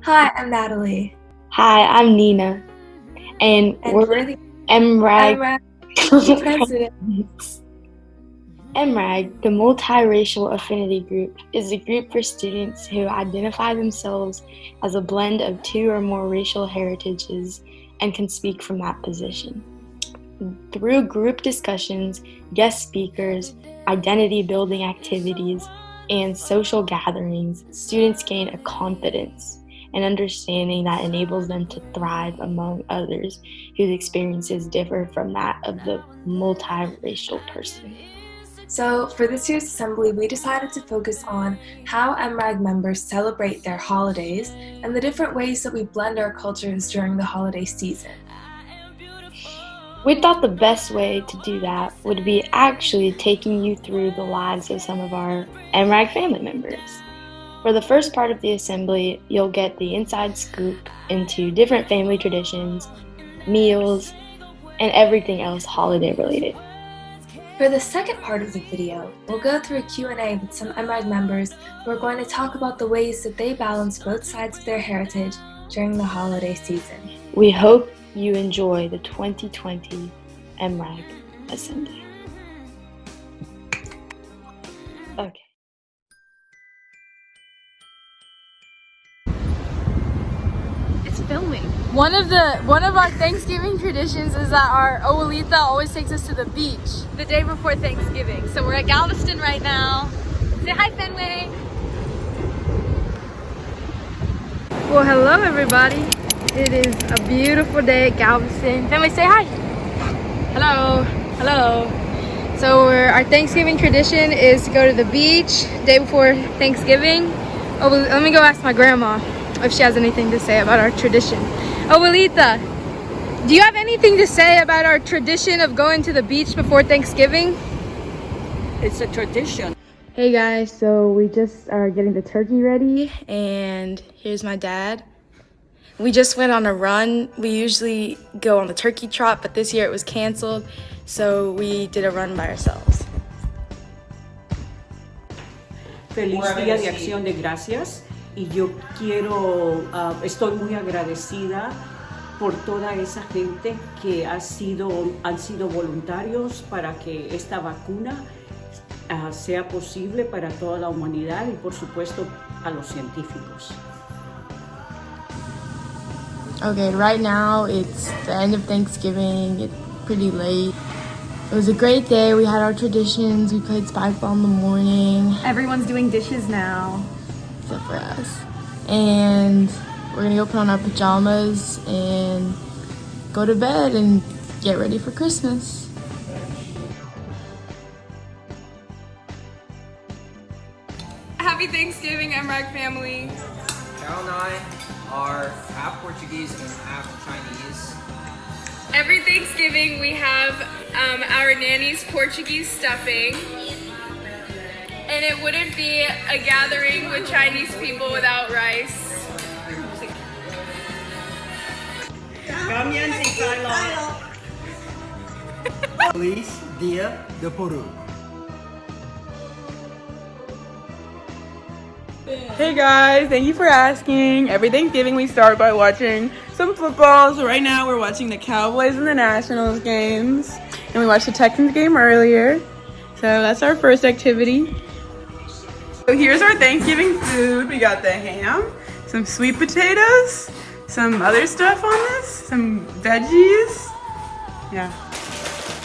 Hi, I'm Natalie. Hi, I'm Nina, and we're we're the Mrag. Mrag presidents. Mrag, the Multiracial Affinity Group, is a group for students who identify themselves as a blend of two or more racial heritages and can speak from that position. Through group discussions, guest speakers, identity building activities, and social gatherings, students gain a confidence and understanding that enables them to thrive among others whose experiences differ from that of the multiracial person. So, for this year's assembly, we decided to focus on how MRAG members celebrate their holidays and the different ways that we blend our cultures during the holiday season. We thought the best way to do that would be actually taking you through the lives of some of our MRAG family members. For the first part of the assembly, you'll get the inside scoop into different family traditions, meals, and everything else holiday related. For the second part of the video, we'll go through a Q&A with some MRAG members who are going to talk about the ways that they balance both sides of their heritage during the holiday season. We hope you enjoy the 2020 Mrag Assembly. Okay. It's filming. One of our Thanksgiving traditions is that our abuelita always takes us to the beach the day before Thanksgiving. So we're at Galveston right now. Say hi, Fenway. Well, hello everybody. It is a beautiful day at Galveston. Fenway, say hi. Hello. Hello. So our Thanksgiving tradition is to go to the beach day before Thanksgiving. Oh, let me go ask my grandma if she has anything to say about our tradition. Abuelita, do you have anything to say about our tradition of going to the beach before Thanksgiving? It's a tradition. Hey guys, so we just are getting the turkey ready, and here's my dad. We just went on a run. We usually go on the turkey trot, but this year it was canceled, so we did a run by ourselves. Feliz Día de Acción de Gracias, y yo estoy muy agradecida por toda esa gente que han sido voluntarios para que esta vacuna sea posible para toda la humanidad y por supuesto a los científicos. Okay, right now it's the end of Thanksgiving. It's pretty late. It was a great day. We had our traditions. We played spike ball in the morning. Everyone's doing dishes now. Except for us. And we're gonna go put on our pajamas and go to bed and get ready for Christmas. Happy Thanksgiving, Mrag family. Carol and I are half Portuguese and half Chinese. Every Thanksgiving we have our nanny's Portuguese stuffing. And it wouldn't be a gathering with Chinese people without rice. Feliz Dia de Peru. Hey guys, thank you for asking. Every Thanksgiving we start by watching some football. So right now we're watching the Cowboys and the Nationals games. And we watched the Texans game earlier. So that's our first activity. So here's our Thanksgiving food. We got the ham, some sweet potatoes, some other stuff on this, some veggies. Yeah.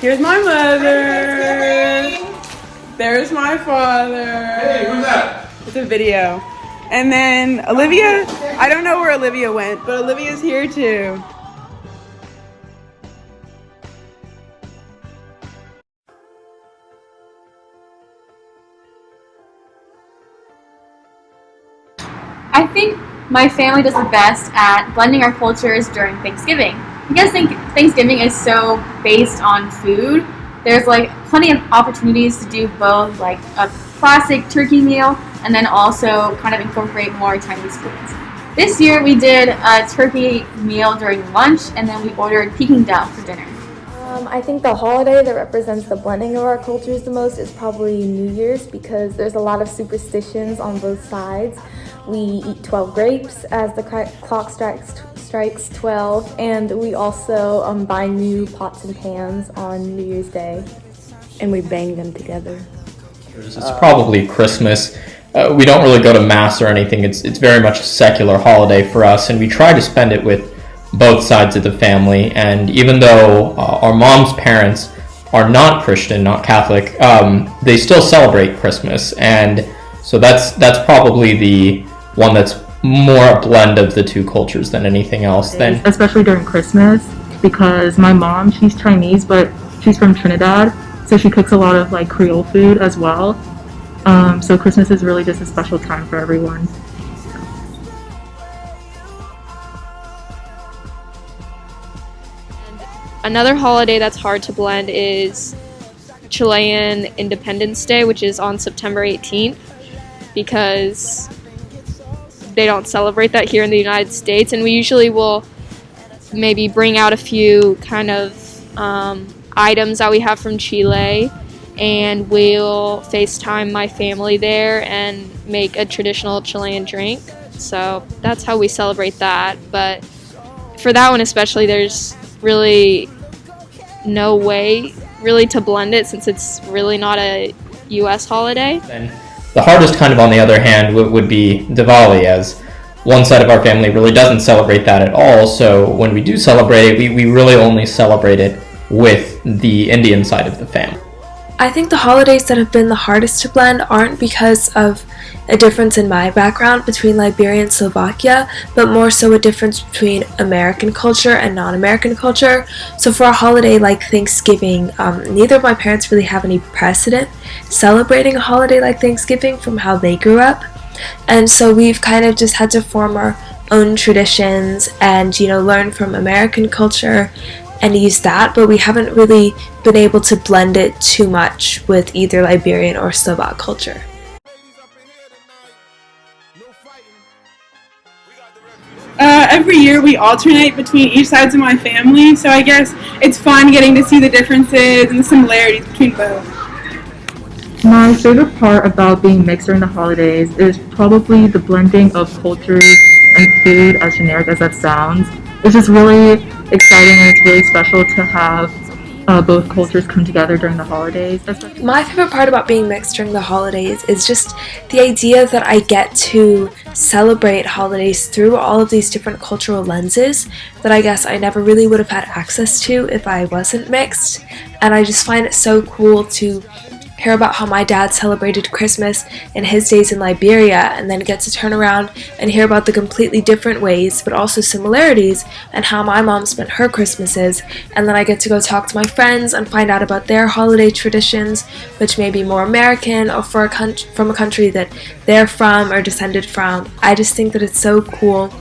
Here's my mother. There's my father. Hey, who's that? It's a video. And then Olivia, I don't know where Olivia went, but Olivia's here too. I think my family does the best at blending our cultures during Thanksgiving. Because Thanksgiving is so based on food, there's like plenty of opportunities to do both, like a classic turkey meal and then also kind of incorporate more Chinese foods. This year we did a turkey meal during lunch, and then we ordered Peking duck for dinner. I think the holiday that represents the blending of our cultures the most is probably New Year's, because there's a lot of superstitions on both sides. We eat 12 grapes as the clock strikes 12, and we also buy new pots and pans on New Year's Day. And we bang them together. It's probably Christmas. We don't really go to mass or anything. It's very much a secular holiday for us, and we try to spend it with both sides of the family. And even though our mom's parents are not Christian, not Catholic, they still celebrate Christmas, and so that's probably the one that's more a blend of the two cultures than anything else. Then, especially during Christmas, because my mom, she's Chinese, but she's from Trinidad, so she cooks a lot of like Creole food as well. So Christmas is really just a special time for everyone. Another holiday that's hard to blend is Chilean Independence Day, which is on September 18th, because they don't celebrate that here in the United States, and we usually will maybe bring out a few kind of items that we have from Chile, and we'll FaceTime my family there and make a traditional Chilean drink. So that's how we celebrate that. But for that one especially, there's really no way really to blend it, since it's really not a US holiday. And the hardest kind of, on the other hand, would be Diwali, as one side of our family really doesn't celebrate that at all. So when we do celebrate it, we really only celebrate it with the Indian side of the family. I think the holidays that have been the hardest to blend aren't because of a difference in my background between Liberia and Slovakia, but more so a difference between American culture and non-American culture. So for a holiday like Thanksgiving, neither of my parents really have any precedent celebrating a holiday like Thanksgiving from how they grew up. And so we've kind of just had to form our own traditions and, learn from American culture and use that, but we haven't really been able to blend it too much with either Liberian or Slovak culture. Every year we alternate between each sides of my family, so I guess it's fun getting to see the differences and the similarities between both. My favorite part about being mixed during the holidays is probably the blending of cultures and food, as generic as that sounds. It's just really exciting, and it's really special to have both cultures come together during the holidays. My favorite part about being mixed during the holidays is just the idea that I get to celebrate holidays through all of these different cultural lenses that I guess I never really would have had access to if I wasn't mixed. And I just find it so cool to hear about how my dad celebrated Christmas in his days in Liberia, and then get to turn around and hear about the completely different ways but also similarities and how my mom spent her Christmases, and then I get to go talk to my friends and find out about their holiday traditions, which may be more American or from a country that they're from or descended from. I just think that it's so cool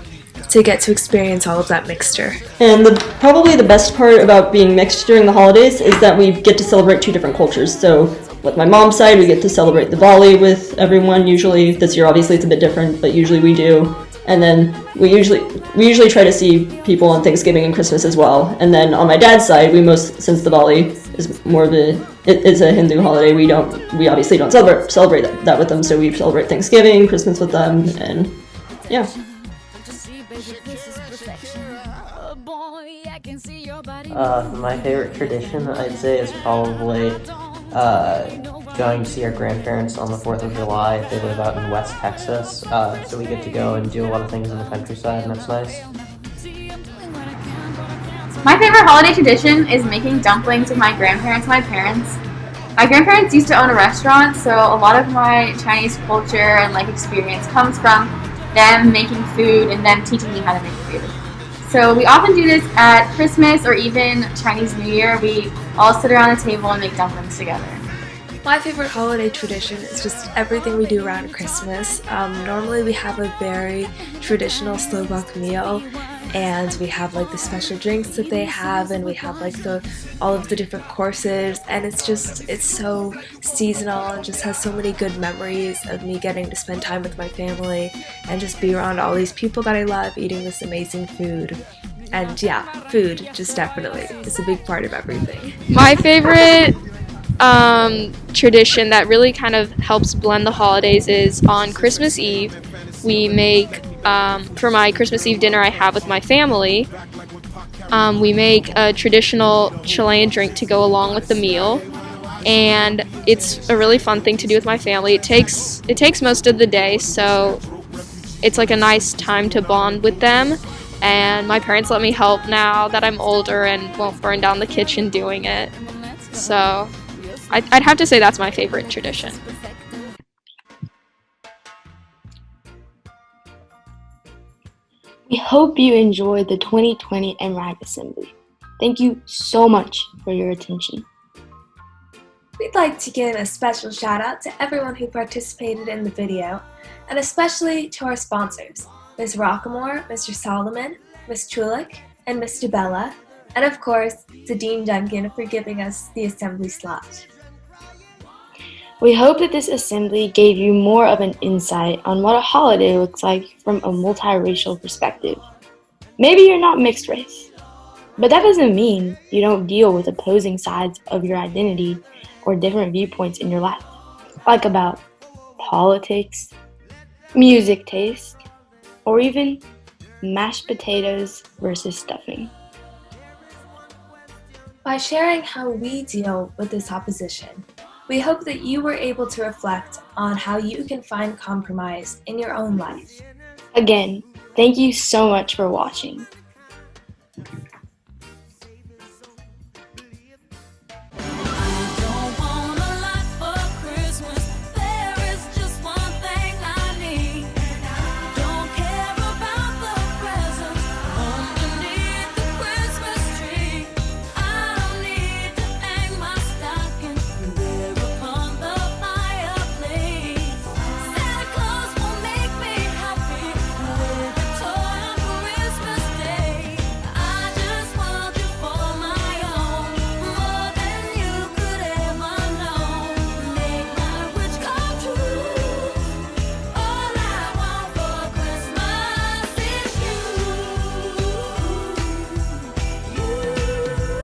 to get to experience all of that mixture. And probably the best part about being mixed during the holidays is that we get to celebrate two different cultures. So with my mom's side, we get to celebrate Diwali with everyone. Usually, this year obviously it's a bit different, but usually we do. And then we usually try to see people on Thanksgiving and Christmas as well. And then on my dad's side, since Diwali is more of it's a Hindu holiday, we obviously don't celebrate that with them. So we celebrate Thanksgiving, Christmas with them, and yeah. My favorite tradition, I'd say, is probably going to see our grandparents on the 4th of July. They live out in West Texas, so we get to go and do a lot of things in the countryside, and that's nice. My favorite holiday tradition is making dumplings with my grandparents and my parents. My grandparents used to own a restaurant, so a lot of my Chinese culture and experience comes from them making food and them teaching me how to make food. So we often do this at Christmas or even Chinese New Year. We all sit around the table and make dumplings together. My favorite holiday tradition is just everything we do around Christmas. Normally we have a very traditional Slovak meal, and we have the special drinks that they have, and we have all of the different courses, and it's so seasonal and just has so many good memories of me getting to spend time with my family and just be around all these people that I love eating this amazing food. And yeah, food just definitely is a big part of everything. My favorite tradition that really kind of helps blend the holidays is on Christmas Eve. We make, for my Christmas Eve dinner I have with my family, we make a traditional Chilean drink to go along with the meal. And it's a really fun thing to do with my family. It takes most of the day, so it's like a nice time to bond with them. And my parents let me help now that I'm older and won't burn down the kitchen doing it. So I'd have to say that's my favorite tradition. We hope you enjoyed the 2020 Mrag Assembly. Thank you so much for your attention. We'd like to give a special shout out to everyone who participated in the video, and especially to our sponsors, Ms. Rockamore, Mr. Solomon, Ms. Chulik, and Ms. DeBella, and of course to Dean Duncan for giving us the assembly slot. We hope that this assembly gave you more of an insight on what a holiday looks like from a multiracial perspective. Maybe you're not mixed race, but that doesn't mean you don't deal with opposing sides of your identity or different viewpoints in your life, like about politics, music taste, or even mashed potatoes versus stuffing. By sharing how we deal with this opposition, we hope that you were able to reflect on how you can find compromise in your own life. Again, thank you so much for watching.